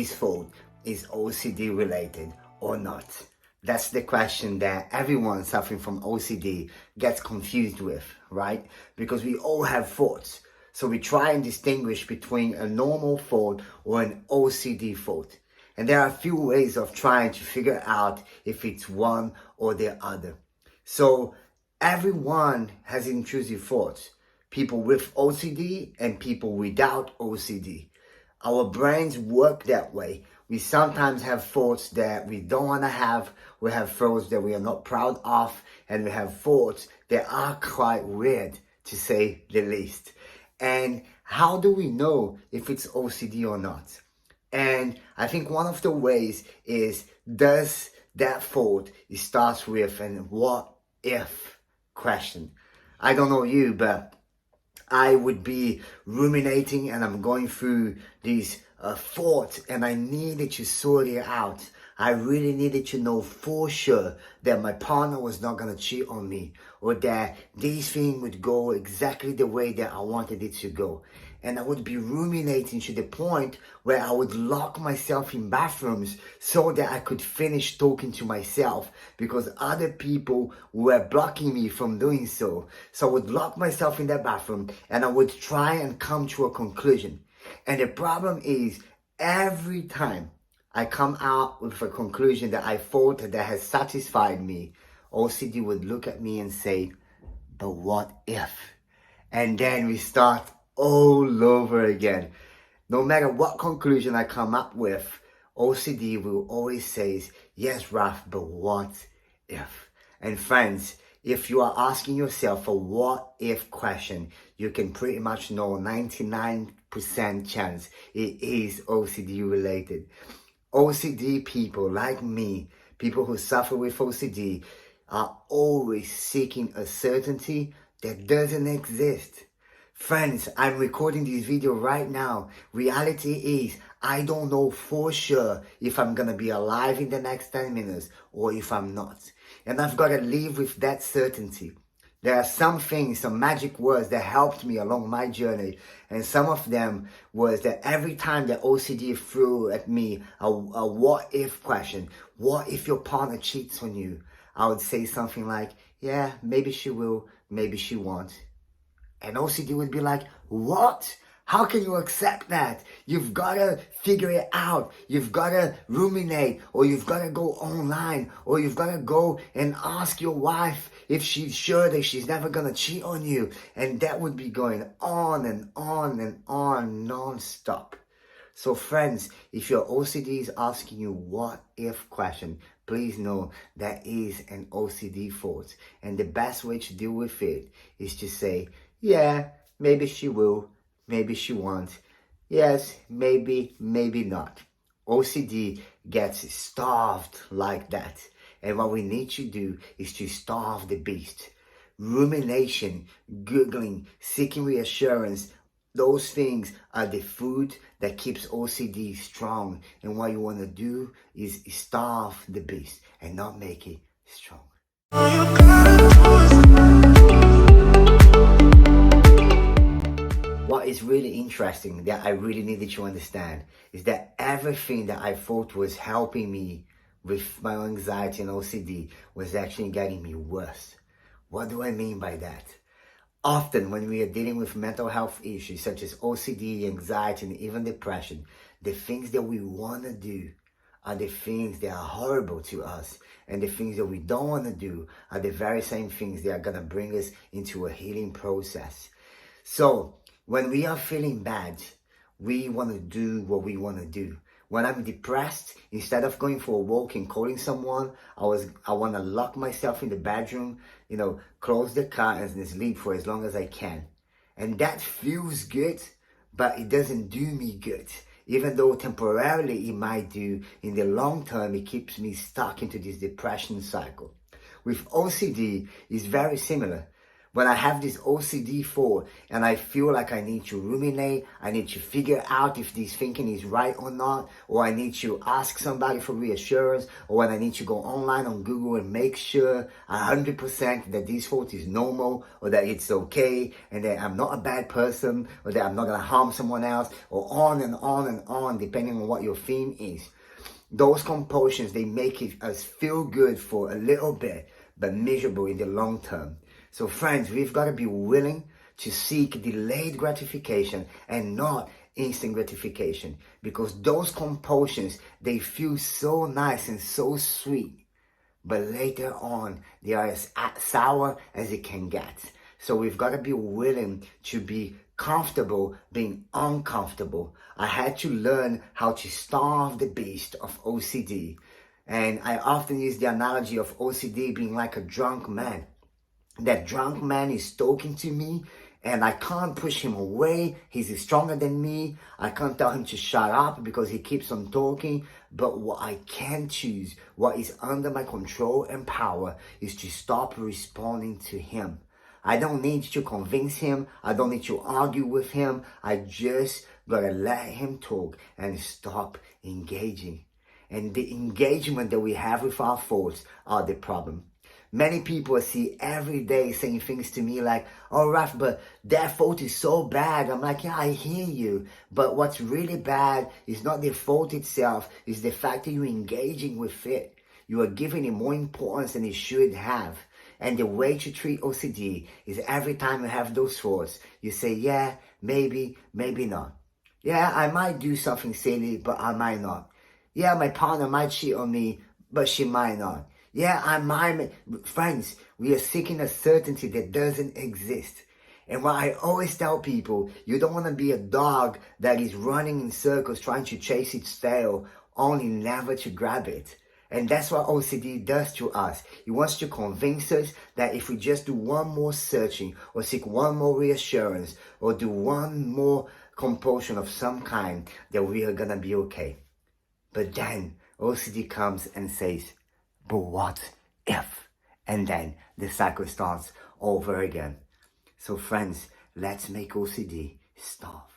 this fault is OCD related or not? That's the question that everyone suffering from OCD gets confused with, right? Because we all have faults. So we try and distinguish between a normal fault or an OCD fault. And there are a few ways of trying to figure out if it's one or the other. So everyone has intrusive thoughts. People with OCD and people without OCD. Our brains work that way. We sometimes have thoughts that we don't want to have. We have thoughts that we are not proud of. And we have thoughts that are quite weird, to say the least. And how do we know if it's OCD or not? And I think one of the ways is, does that thought, it starts with an what if question. I don't know you, but I would be ruminating and I'm going through these thoughts and I needed to sort it out. I really needed to know for sure that my partner was not going to cheat on me, or that this thing would go exactly the way that I wanted it to go. And I would be ruminating to the point where I would lock myself in bathrooms so that I could finish talking to myself, because other people were blocking me from doing so. So I would lock myself in that bathroom and I would try and come to a conclusion. And the problem is, every time I come out with a conclusion that I thought that has satisfied me, OCD would look at me and say, but what if? And then we start all over again. No matter what conclusion I come up with, OCD will always say, yes, Raff, but what if? And friends, if you are asking yourself a what if question, you can pretty much know 99% chance it is OCD related. OCD people like me, people who suffer with OCD, are always seeking a certainty that doesn't exist. Friends, I'm recording this video right now. Reality is, I don't know for sure if I'm gonna be alive in the next 10 minutes or if I'm not. And I've got to live with that certainty. There are some things, some magic words that helped me along my journey. And some of them was that every time that OCD threw at me a what if question, what if your partner cheats on you? I would say something like, yeah, maybe she will, maybe she won't. And OCD would be like, what? How can you accept that? You've got to figure it out. You've got to ruminate, or you've got to go online, or you've got to go and ask your wife if she's sure that she's never going to cheat on you. And that would be going on and on and on non-stop. So friends, if your OCD is asking you what if question, please know that is an OCD fault. And the best way to deal with it is to say, yeah, maybe she will, maybe she won't. Yes, maybe, maybe not. OCD gets starved like that. And what we need to do is to starve the beast. Rumination, Googling, seeking reassurance, those things are the food that keeps OCD strong. And what you want to do is starve the beast and not make it strong. What is really interesting that I really needed to understand is that everything that I thought was helping me with my anxiety and OCD was actually getting me worse. What do I mean by that? Often when we are dealing with mental health issues such as OCD, anxiety, and even depression, the things that we want to do are the things that are horrible to us. And the things that we don't want to do are the very same things that are going to bring us into a healing process. So when we are feeling bad, we want to do what we want to do. When I'm depressed, instead of going for a walk and calling someone, I want to lock myself in the bedroom, close the curtains and sleep for as long as I can. And that feels good, but it doesn't do me good. Even though temporarily it might do, in the long term, it keeps me stuck into this depression cycle. With OCD, it's very similar. When I have this OCD thought and I feel like I need to ruminate, I need to figure out if this thinking is right or not, or I need to ask somebody for reassurance, or when I need to go online on Google and make sure 100% that this thought is normal, or that it's okay, and that I'm not a bad person, or that I'm not going to harm someone else, or on and on and on, depending on what your theme is. Those compulsions, they make us feel good for a little bit, but miserable in the long term. So friends, we've got to be willing to seek delayed gratification and not instant gratification, because those compulsions, they feel so nice and so sweet, but later on they are as sour as it can get. So we've got to be willing to be comfortable being uncomfortable. I had to learn how to starve the beast of OCD, and I often use the analogy of OCD being like a drunk man. That drunk man is talking to me and I can't push him away. He's stronger than me. I can't tell him to shut up because he keeps on talking. But what I can choose, what is under my control and power, is to stop responding to him. I don't need to convince him. I don't need to argue with him. I just gotta let him talk and stop engaging. And the engagement that we have with our thoughts are the problem. Many people I see every day saying things to me like, "Oh, Raff, but that thought is so bad." I'm like, yeah, I hear you. But what's really bad is not the thought itself, it's the fact that you're engaging with it. You are giving it more importance than it should have. And the way to treat OCD is every time you have those thoughts, you say, yeah, maybe, maybe not. Yeah, I might do something silly, but I might not. Yeah, my partner might cheat on me, but she might not. Yeah, I might. Friends, we are seeking a certainty that doesn't exist. And what I always tell people, you don't want to be a dog that is running in circles trying to chase its tail, only never to grab it. And that's what OCD does to us. It wants to convince us that if we just do one more searching, or seek one more reassurance, or do one more compulsion of some kind, that we are going to be okay. But then OCD comes and says, but what if? And then the cycle starts over again. So friends, let's make OCD stop.